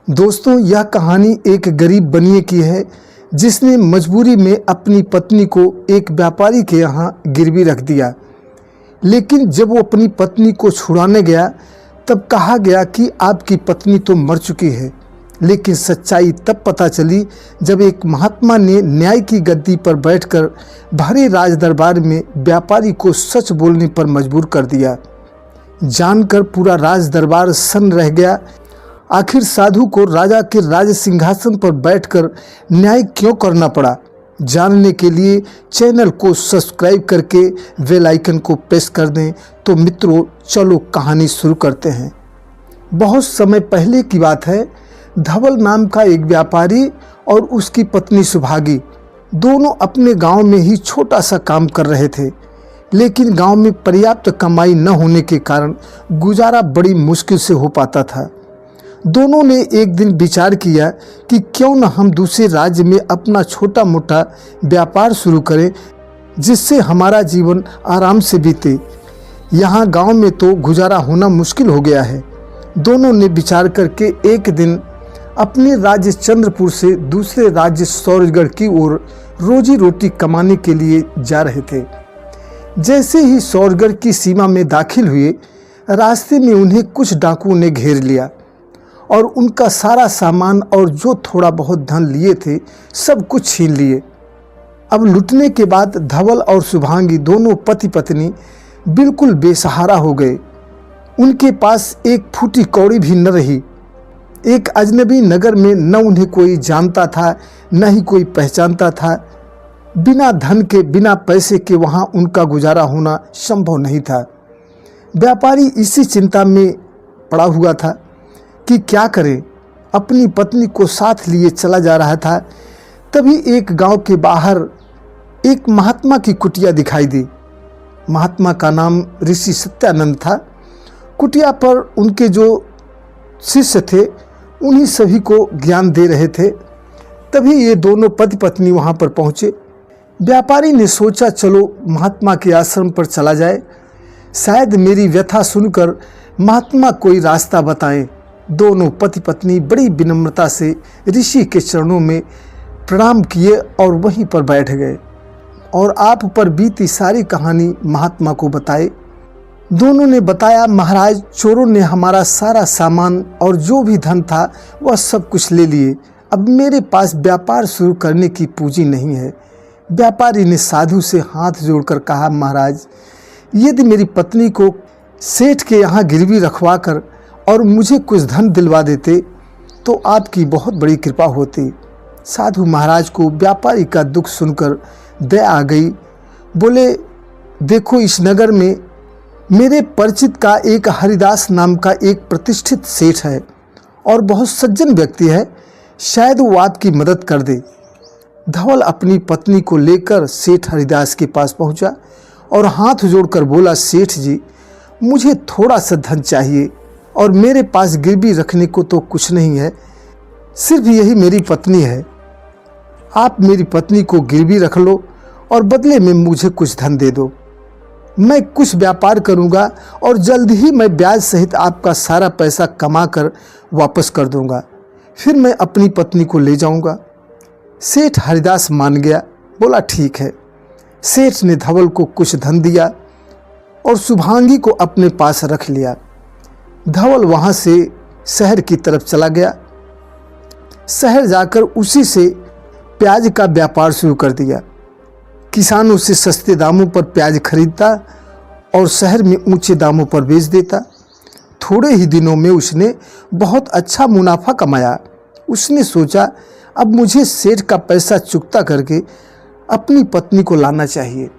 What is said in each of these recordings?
दोस्तों, यह कहानी एक गरीब बनिए की है जिसने मजबूरी में अपनी पत्नी को एक व्यापारी के यहाँ गिरवी रख दिया। लेकिन जब वो अपनी पत्नी को छुड़ाने गया तब कहा गया कि आपकी पत्नी तो मर चुकी है। लेकिन सच्चाई तब पता चली जब एक महात्मा ने न्याय की गद्दी पर बैठकर भरे राज दरबार में व्यापारी को सच बोलने पर मजबूर कर दिया। जानकर पूरा राज दरबार सन्न रह गया। आखिर साधु को राजा के राज सिंहासन पर बैठकर न्याय क्यों करना पड़ा? जानने के लिए चैनल को सब्सक्राइब करके बेल आइकन को प्रेस कर दें। तो मित्रों, चलो कहानी शुरू करते हैं। बहुत समय पहले की बात है। धवल नाम का एक व्यापारी और उसकी पत्नी सुभागी दोनों अपने गांव में ही छोटा सा काम कर रहे थे। लेकिन गांव में पर्याप्त कमाई न होने के कारण गुजारा बड़ी मुश्किल से हो पाता था। दोनों ने एक दिन विचार किया कि क्यों न हम दूसरे राज्य में अपना छोटा मोटा व्यापार शुरू करें, जिससे हमारा जीवन आराम से बीते। यहाँ गांव में तो गुजारा होना मुश्किल हो गया है। दोनों ने विचार करके एक दिन अपने राज्य चंद्रपुर से दूसरे राज्य सौरगढ़ की ओर रोजी रोटी कमाने के लिए जा रहे थे। जैसे ही सौरगढ़ की सीमा में दाखिल हुए, रास्ते में उन्हें कुछ डाकुओं ने घेर लिया और उनका सारा सामान और जो थोड़ा बहुत धन लिए थे सब कुछ छीन लिए। अब लुटने के बाद धवल और शुभांगी दोनों पति पत्नी बिल्कुल बेसहारा हो गए। उनके पास एक फूटी कौड़ी भी न रही। एक अजनबी नगर में न उन्हें कोई जानता था न ही कोई पहचानता था। बिना धन के, बिना पैसे के वहाँ उनका गुजारा होना संभव नहीं था। व्यापारी इसी चिंता में पड़ा हुआ था कि क्या करें। अपनी पत्नी को साथ लिए चला जा रहा था। तभी एक गांव के बाहर एक महात्मा की कुटिया दिखाई दी। महात्मा का नाम ऋषि सत्यानंद था। कुटिया पर उनके जो शिष्य थे उन्हीं सभी को ज्ञान दे रहे थे। तभी ये दोनों पति पत्नी वहां पर पहुंचे। व्यापारी ने सोचा, चलो महात्मा के आश्रम पर चला जाए, शायद मेरी व्यथा सुनकर महात्मा कोई रास्ता बताएं। दोनों पति पत्नी बड़ी विनम्रता से ऋषि के चरणों में प्रणाम किए और वहीं पर बैठ गए और आप पर बीती सारी कहानी महात्मा को बताई। दोनों ने बताया, महाराज, चोरों ने हमारा सारा सामान और जो भी धन था वह सब कुछ ले लिए। अब मेरे पास व्यापार शुरू करने की पूंजी नहीं है। व्यापारी ने साधु से हाथ जोड़कर कहा, महाराज, यदि मेरी पत्नी को सेठ के यहाँ गिरवी रखवा कर और मुझे कुछ धन दिलवा देते तो आपकी बहुत बड़ी कृपा होती। साधु महाराज को व्यापारी का दुख सुनकर दया आ गई। बोले, देखो, इस नगर में मेरे परिचित का एक हरिदास नाम का एक प्रतिष्ठित सेठ है और बहुत सज्जन व्यक्ति है, शायद वो आपकी मदद कर दे। धवल अपनी पत्नी को लेकर सेठ हरिदास के पास पहुंचा और हाथ जोड़कर बोला, सेठ जी, मुझे थोड़ा सा धन चाहिए और मेरे पास गिरवी रखने को तो कुछ नहीं है, सिर्फ यही मेरी पत्नी है। आप मेरी पत्नी को गिरवी रख लो और बदले में मुझे कुछ धन दे दो। मैं कुछ व्यापार करूंगा और जल्द ही मैं ब्याज सहित आपका सारा पैसा कमा कर वापस कर दूंगा। फिर मैं अपनी पत्नी को ले जाऊंगा। सेठ हरिदास मान गया। बोला, ठीक है। सेठ ने धवल को कुछ धन दिया और शुभांगी को अपने पास रख लिया। धवल वहाँ से शहर की तरफ चला गया। शहर जाकर उसी से प्याज का व्यापार शुरू कर दिया। किसानों से सस्ते दामों पर प्याज खरीदता और शहर में ऊंचे दामों पर बेच देता। थोड़े ही दिनों में उसने बहुत अच्छा मुनाफा कमाया। उसने सोचा, अब मुझे सेठ का पैसा चुकता करके अपनी पत्नी को लाना चाहिए।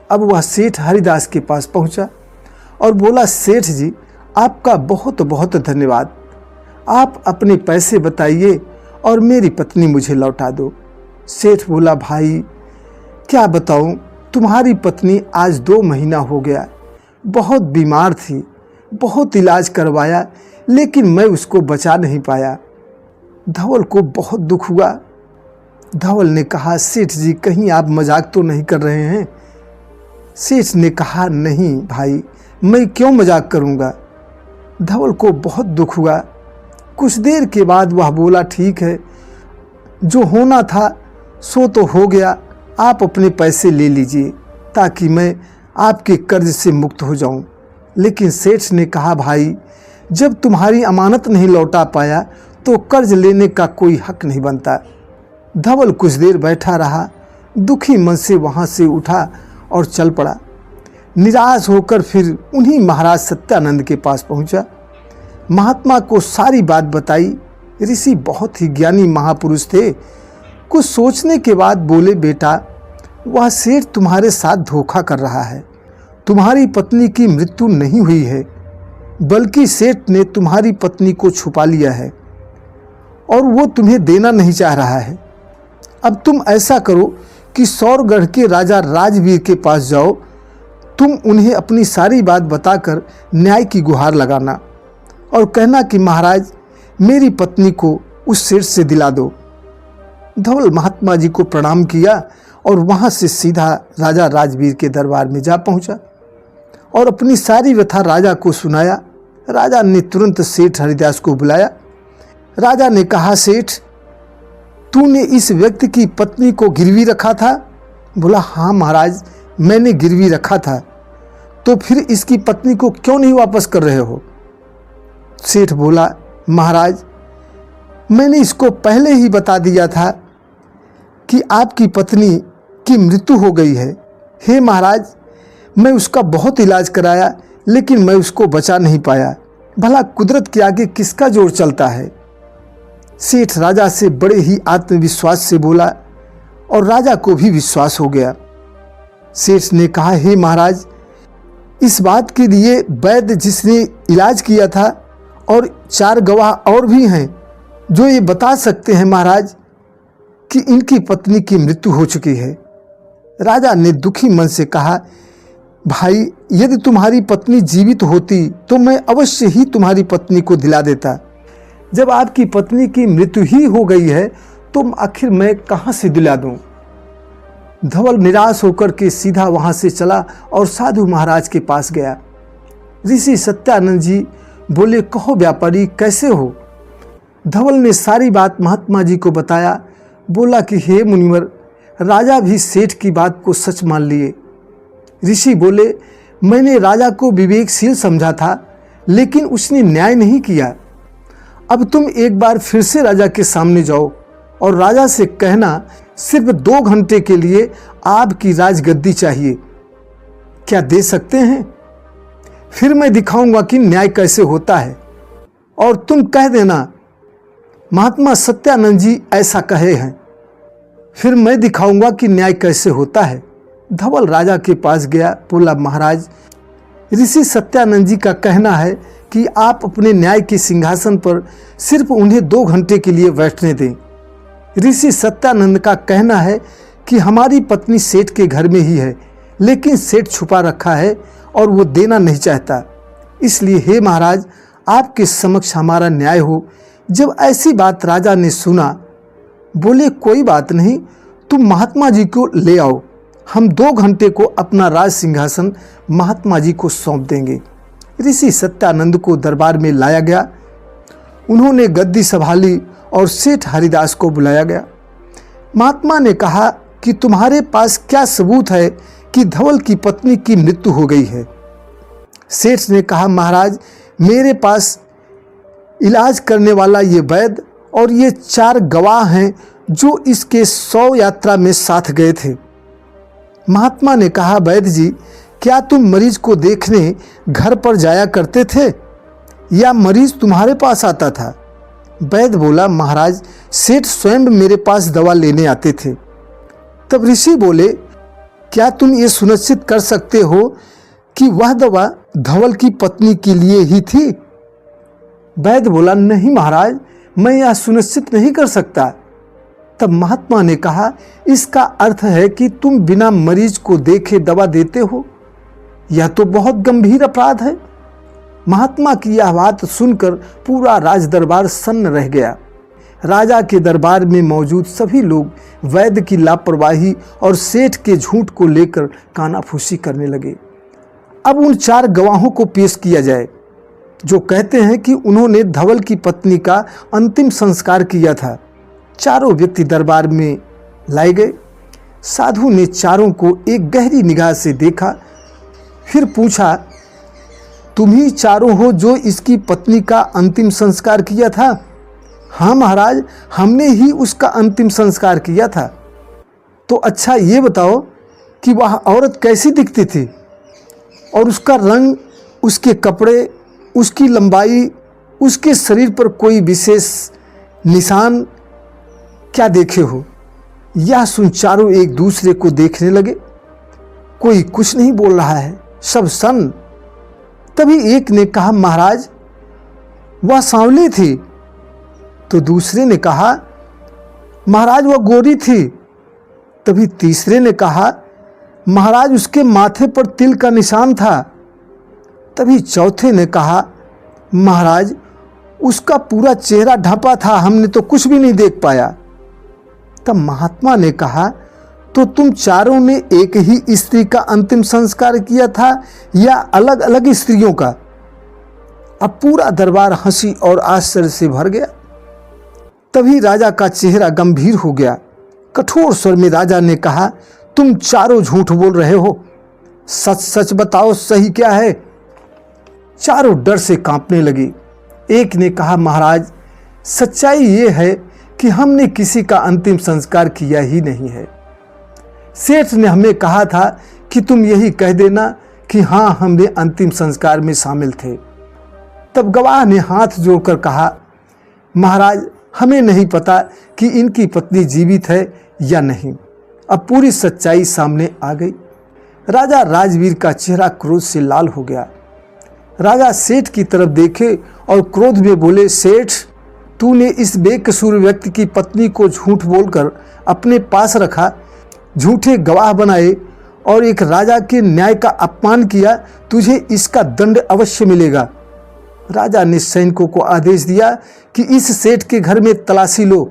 अब वह सेठ हरिदास के पास पहुंचा और बोला, सेठ जी, आपका बहुत बहुत धन्यवाद। आप अपने पैसे बताइए और मेरी पत्नी मुझे लौटा दो। सेठ बोला, भाई क्या बताऊं, तुम्हारी पत्नी आज 2 महीना हो गया, बहुत बीमार थी, बहुत इलाज करवाया, लेकिन मैं उसको बचा नहीं पाया। धवल को बहुत दुख हुआ। धवल ने कहा, सेठ जी, कहीं आप मजाक तो नहीं कर रहे हैं? सेठ ने कहा, नहीं भाई, मैं क्यों मजाक करूंगा। धवल को बहुत दुख हुआ। कुछ देर के बाद वह बोला, ठीक है, जो होना था सो तो हो गया, आप अपने पैसे ले लीजिए ताकि मैं आपके कर्ज से मुक्त हो जाऊं। लेकिन सेठ ने कहा, भाई जब तुम्हारी अमानत नहीं लौटा पाया तो कर्ज लेने का कोई हक नहीं बनता। धवल कुछ देर बैठा रहा, दुखी मन से वहाँ से उठा और चल पड़ा। निराश होकर फिर उन्हीं महाराज सत्यानंद के पास पहुँचा। महात्मा को सारी बात बताई। ऋषि बहुत ही ज्ञानी महापुरुष थे। कुछ सोचने के बाद बोले, बेटा वह सेठ तुम्हारे साथ धोखा कर रहा है। तुम्हारी पत्नी की मृत्यु नहीं हुई है, बल्कि सेठ ने तुम्हारी पत्नी को छुपा लिया है और वो तुम्हें देना नहीं चाह रहा है। अब तुम ऐसा करो कि सौरगढ़ के राजा राजवीर के पास जाओ। तुम उन्हें अपनी सारी बात बताकर न्याय की गुहार लगाना और कहना कि महाराज मेरी पत्नी को उस सेठ से दिला दो। धवल महात्मा जी को प्रणाम किया और वहाँ से सीधा राजा राजवीर के दरबार में जा पहुँचा और अपनी सारी व्यथा राजा को सुनाया। राजा ने तुरंत सेठ हरिदास को बुलाया। राजा ने कहा, सेठ तूने इस व्यक्ति की पत्नी को गिरवी रखा था? बोला, हाँ महाराज मैंने गिरवी रखा था। तो फिर इसकी पत्नी को क्यों नहीं वापस कर रहे हो? सेठ बोला, महाराज मैंने इसको पहले ही बता दिया था कि आपकी पत्नी की मृत्यु हो गई है। हे महाराज मैं उसका बहुत इलाज कराया लेकिन मैं उसको बचा नहीं पाया। भला कुदरत के आगे किसका जोर चलता है? सेठ राजा से बड़े ही आत्मविश्वास से बोला और राजा को भी विश्वास हो गया। सेठ ने कहा, हे महाराज इस बात के लिए वैद्य जिसने इलाज किया था और 4 गवाह और भी हैं जो ये बता सकते हैं महाराज कि इनकी पत्नी की मृत्यु हो चुकी है। राजा ने दुखी मन से कहा, भाई यदि तुम्हारी पत्नी जीवित होती तो मैं अवश्य ही तुम्हारी पत्नी को दिला देता। जब आपकी पत्नी की मृत्यु ही हो गई है तो आखिर मैं कहाँ से दिला दूं? धवल निराश होकर के सीधा वहाँ से चला और साधु महाराज के पास गया। ऋषि सत्यानंद जी बोले, कहो व्यापारी कैसे हो? धवल ने सारी बात महात्मा जी को बताया। बोला कि हे मुनिवर, राजा भी सेठ की बात को सच मान लिए। ऋषि बोले, मैंने राजा को विवेकशील समझा था लेकिन उसने न्याय नहीं किया। अब तुम एक बार फिर से राजा के सामने जाओ और राजा से कहना सिर्फ 2 घंटे के लिए आपकी राजगद्दी चाहिए। क्या दे सकते हैं? फिर मैं दिखाऊंगा कि न्याय कैसे होता है और तुम कह देना महात्मा सत्यानंद जी ऐसा कहे हैं। फिर मैं दिखाऊंगा कि न्याय कैसे होता है। धवल राजा के पास गया। बोला, महाराज ऋषि सत्यानंद जी का कहना है कि आप अपने न्याय के सिंहासन पर सिर्फ उन्हें 2 घंटे के लिए बैठने दें। ऋषि सत्यानंद का कहना है कि हमारी पत्नी सेठ के घर में ही है लेकिन सेठ छुपा रखा है और वो देना नहीं चाहता। इसलिए हे महाराज आपके समक्ष हमारा न्याय हो। जब ऐसी बात राजा ने सुना, बोले, कोई बात नहीं, तुम महात्मा जी को ले आओ। हम 2 घंटे को अपना राज सिंहासन महात्मा जी को सौंप देंगे। ऋषि सत्यानंद को दरबार में लाया गया। उन्होंने गद्दी संभाली और सेठ हरिदास को बुलाया गया। महात्मा ने कहा कि तुम्हारे पास क्या सबूत है कि धवल की पत्नी की मृत्यु हो गई है? सेठ ने कहा, महाराज मेरे पास इलाज करने वाला ये वैद्य और ये 4 गवाह हैं जो इसके 100 यात्रा में साथ गए थे। महात्मा ने कहा, वैद्य जी क्या तुम मरीज को देखने घर पर जाया करते थे या मरीज तुम्हारे पास आता था? वैद्य बोला, महाराज सेठ स्वयं मेरे पास दवा लेने आते थे। तब ऋषि बोले, क्या तुम ये सुनिश्चित कर सकते हो कि वह दवा धवल की पत्नी के लिए ही थी? वैद्य बोला, नहीं महाराज मैं यह सुनिश्चित नहीं कर सकता। तब महात्मा ने कहा, इसका अर्थ है कि तुम बिना मरीज को देखे दवा देते हो। यह तो बहुत गंभीर अपराध है। महात्मा की यह बात सुनकर पूरा राज दरबार सन्न रह गया। राजा के दरबार में मौजूद सभी लोग वैद्य की लापरवाही और सेठ के झूठ को लेकर कानाफूसी करने लगे। अब उन 4 गवाहों को पेश किया जाए। जो कहते हैं कि उन्होंने धवल की पत्नी का अंतिम संस्कार किया था। चारों व्यक्ति दरबार में लाए गए। साधु ने चारों को एक गहरी निगाह से देखा, फिर पूछा, तुम ही चारों हो जो इसकी पत्नी का अंतिम संस्कार किया था? हाँ महाराज, हमने ही उसका अंतिम संस्कार किया था। तो अच्छा ये बताओ कि वह औरत कैसी दिखती थी और उसका रंग, उसके कपड़े, उसकी लंबाई, उसके शरीर पर कोई विशेष निशान क्या देखे हो? यह सुन चारों एक दूसरे को देखने लगे। कोई कुछ नहीं बोल रहा है, सब सन्न। तभी एक ने कहा, महाराज वह सांवली थी। तो दूसरे ने कहा, महाराज वह गोरी थी। तभी तीसरे ने कहा, महाराज उसके माथे पर तिल का निशान था। तभी चौथे ने कहा, महाराज उसका पूरा चेहरा ढका था, हमने तो कुछ भी नहीं देख पाया। तब महात्मा ने कहा, तो तुम चारों ने एक ही स्त्री का अंतिम संस्कार किया था या अलग अलग स्त्रियों का? अब पूरा दरबार हंसी और आश्चर्य से भर गया। तभी राजा का चेहरा गंभीर हो गया। कठोर स्वर में राजा ने कहा, तुम चारों झूठ बोल रहे हो, सच सच बताओ, सही क्या है? चारों डर से कांपने लगे। एक ने कहा, महाराज सच्चाई ये है कि हमने किसी का अंतिम संस्कार किया ही नहीं है। सेठ ने हमें कहा था कि तुम यही कह देना कि हाँ, हमने अंतिम संस्कार में शामिल थे। तब गवाह ने हाथ जोड़कर कहा, महाराज हमें नहीं पता कि इनकी पत्नी जीवित है या नहीं। अब पूरी सच्चाई सामने आ गई। राजा राजवीर का चेहरा क्रोध से लाल हो गया। राजा सेठ की तरफ देखे और क्रोध में बोले, सेठ तूने इस बेकसूर व्यक्ति की पत्नी को झूठ बोलकर अपने पास रखा, झूठे गवाह बनाए और एक राजा के न्याय का अपमान किया। तुझे इसका दंड अवश्य मिलेगा। राजा ने सैनिकों को आदेश दिया कि इस सेठ के घर में तलाशी लो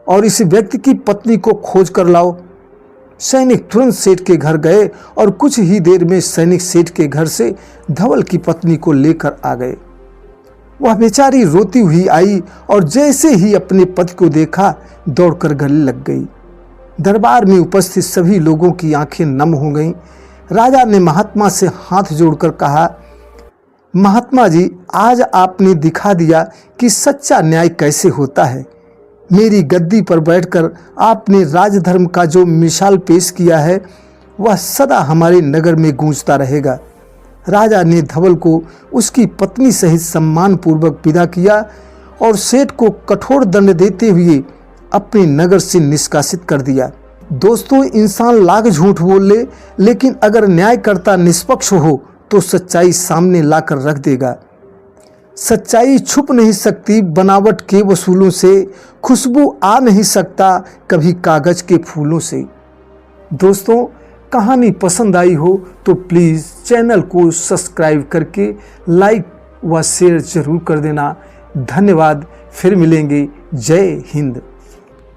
और इस व्यक्ति की पत्नी को खोज कर लाओ। सैनिक तुरंत सेठ के घर गए और कुछ ही देर में सैनिक सेठ के घर से धवल की पत्नी को लेकर आ गए। वह बेचारी रोती हुई आई और जैसे ही अपने पति को देखा दौड़कर गले लग गई। दरबार में उपस्थित सभी लोगों की आंखें नम हो गईं। राजा ने महात्मा से हाथ जोड़कर कहा, महात्मा जी, आज आपने दिखा दिया कि सच्चा न्याय कैसे होता है। मेरी गद्दी पर बैठकर आपने राजधर्म का जो मिसाल पेश किया है वह सदा हमारे नगर में गूंजता रहेगा। राजा ने धवल को उसकी पत्नी सहित सम्मान पूर्वक विदा किया और सेठ को कठोर दंड देते हुए अपने नगर से निष्कासित कर दिया। दोस्तों, इंसान लाख झूठ बोल ले, लेकिन अगर न्यायकर्ता निष्पक्ष हो तो सच्चाई सामने लाकर रख देगा। सच्चाई छुप नहीं सकती बनावट के वसूलों से, खुशबू आ नहीं सकता कभी कागज के फूलों से। दोस्तों, कहानी पसंद आई हो तो प्लीज़ चैनल को सब्सक्राइब करके लाइक व शेयर जरूर कर देना। धन्यवाद। फिर मिलेंगे। जय हिंद।